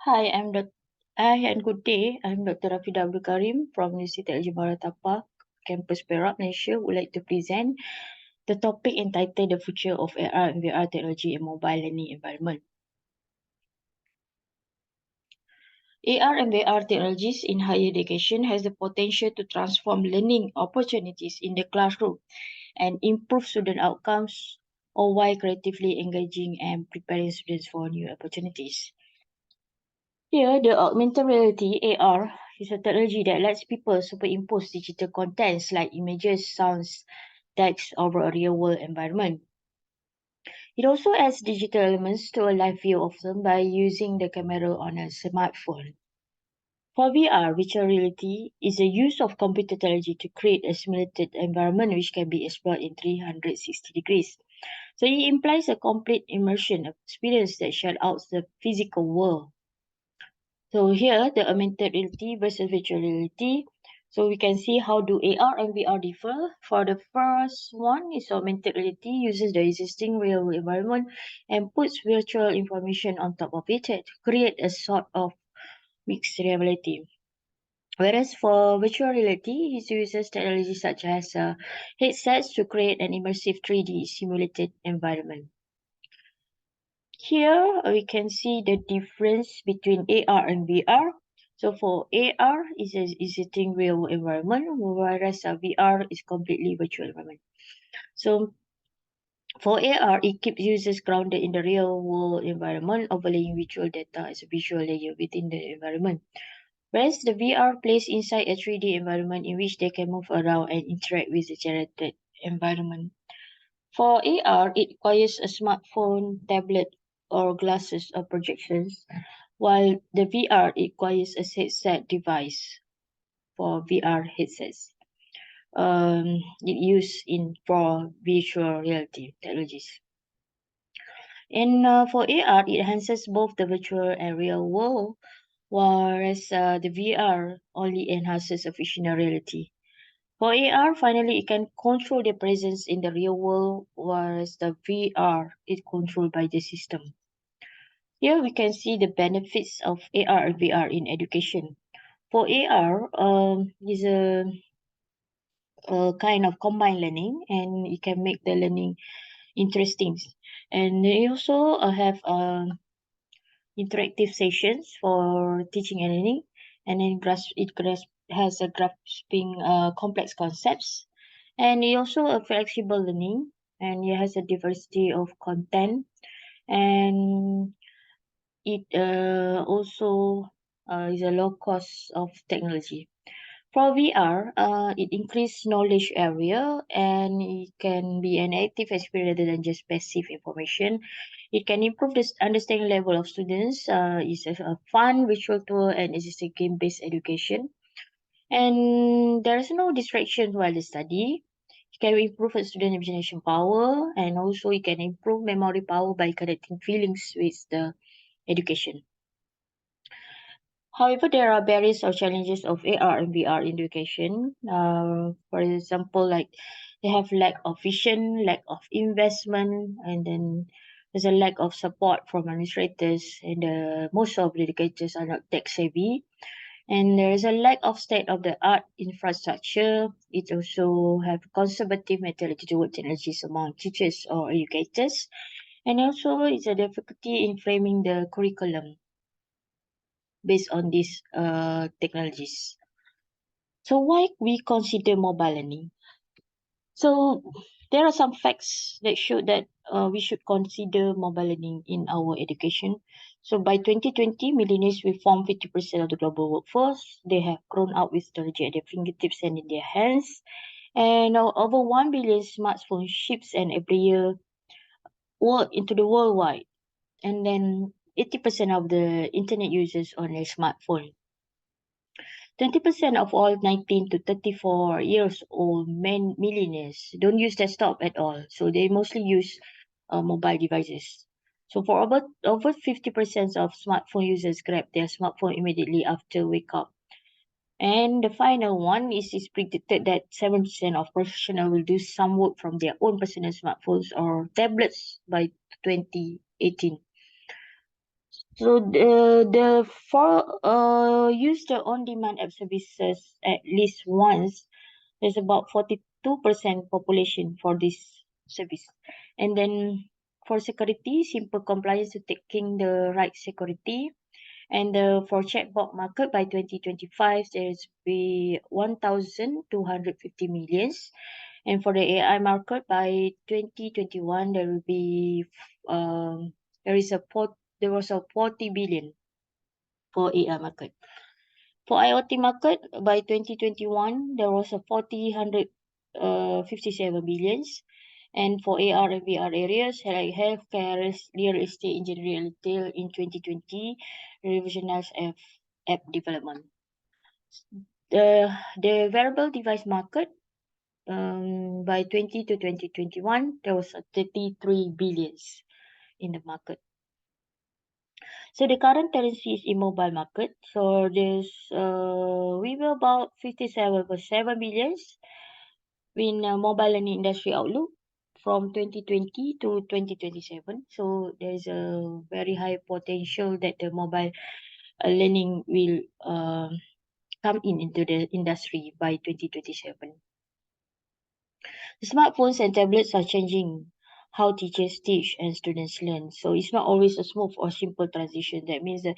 Hi, Hi and good day. I'm Dr. RAFIDAH ABD KARIM from University Technology Baratapa, Campus Perak, Malaysia. Would like to present the topic entitled The Future of AR and VR Technology in Mobile Learning Environment. AR and VR technologies in higher education has the potential to transform learning opportunities in the classroom and improve student outcomes, all while creatively engaging and preparing students for new opportunities. Here, the augmented reality (AR) is a technology that lets people superimpose digital contents like images, sounds, text over a real-world environment. It also adds digital elements to a live view of them by using the camera on a smartphone. For VR, virtual reality is the use of computer technology to create a simulated environment which can be explored in 360 degrees. So it implies a complete immersion of experience that shut out the physical world. So here, the augmented reality versus virtual reality. So we can see how do AR and VR differ. For the first one is augmented reality uses the existing real environment and puts virtual information on top of it to create a sort of mixed reality. Whereas for virtual reality, it uses technologies such as headsets to create an immersive 3D simulated environment. Here we can see the difference between AR and VR. So for AR is a existing real environment, whereas VR is completely virtual environment. So for AR, it keeps users grounded in the real world environment, overlaying virtual data as a visual layer within the environment. Whereas the VR plays inside a 3D environment in which they can move around and interact with the generated environment. For AR, it requires a smartphone, tablet, or glasses or projections, while the VR requires a headset device for VR headsets. It used for virtual reality technologies. And for AR, it enhances both the virtual and real world, whereas the VR only enhances a fictional reality. For AR, finally, it can control the presence in the real world, whereas the VR is controlled by the system. Here we can see the benefits of AR and VR in education. For AR, is a kind of combined learning, and it can make the learning interesting. And they also have interactive sessions for teaching and learning, and then has a grasping complex concepts, and it also a flexible learning, and it has a diversity of content, and it also is a low cost of technology. For VR, it increases knowledge area and it can be an active experience rather than just passive information. It can improve the understanding level of students. It's a fun virtual tour and it's a game-based education. And there's no distraction while they study. It can improve the student imagination power, and also it can improve memory power by connecting feelings with the education. However, there are barriers or challenges of AR and VR in education. For example, like they have lack of vision, lack of investment, and then there's a lack of support from administrators, and most of the educators are not tech savvy. And there is a lack of state-of-the-art infrastructure. It also have conservative mentality toward technologies among teachers or educators. And also, it's a difficulty in framing the curriculum based on these technologies. So why we consider mobile learning? So there are some facts that show that we should consider mobile learning in our education. So by 2020, millennials will form 50% of the global workforce. They have grown up with technology at their fingertips and in their hands. And over 1 billion smartphone ships and every year into the worldwide. And then 80% of the internet users on a smartphone. 20% of all 19 to 34 years old millennials don't use desktop at all. So they mostly use mobile devices. So for over 50% of smartphone users grab their smartphone immediately after wake up. And the final one is predicted that 7% of professionals will do some work from their own personal smartphones or tablets by 2018. So use the on-demand app services at least once. There's about 42% population for this service. And then for security, simple compliance to taking the right security. And for chatbot market by 2025, there's be 1,250 millions. And for the AI market by 2021, there will be there is a there was a 40 billion for AI market. For IoT market by 2021, there was a 57 billions. And for AR and VR areas like healthcare, real estate, engineering, retail in 2020, revolutionized app development. The wearable device market by 20 to 2021, there was a 33 billions in the market. So the current tendency is in mobile market. So there's we were about 57.7 billions in mobile learning industry outlook from 2020 to 2027. So there's a very high potential that the mobile learning will come into the industry by 2027. Smartphones and tablets are changing how teachers teach and students learn. So it's not always a smooth or simple transition. That means that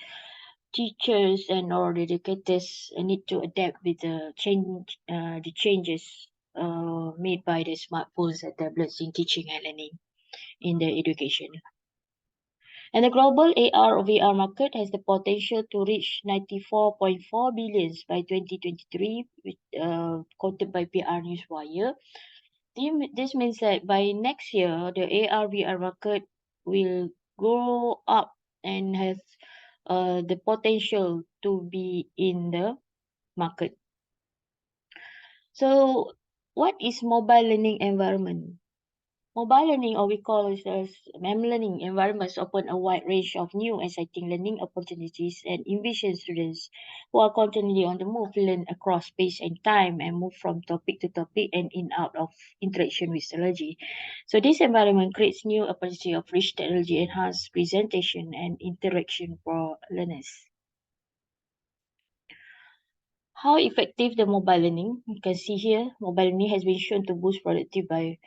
teachers and or the educators need to adapt with the changes made by the smartphones and tablets in teaching and learning in the education. And the global AR or VR market has the potential to reach 94.4 billions by 2023, quoted by PR Newswire. This means that by next year, the AR VR market will grow up and has the potential to be in the market. So, what is mobile learning environment? Mobile learning, or we call it as learning environments, open a wide range of new exciting learning opportunities and envision students who are constantly on the move, learn across space and time, and move from topic to topic and in out of interaction with technology. So this environment creates new opportunity of rich technology, enhanced presentation and interaction for learners. How effective the mobile learning? You can see here, mobile learning has been shown to boost productivity by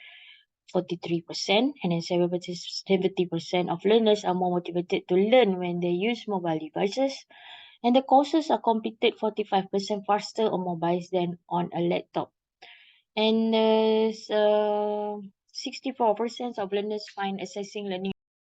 43%, and then 70% of learners are more motivated to learn when they use mobile devices. And the courses are completed 45% faster on mobiles than on a laptop. And 64% of learners find accessing learning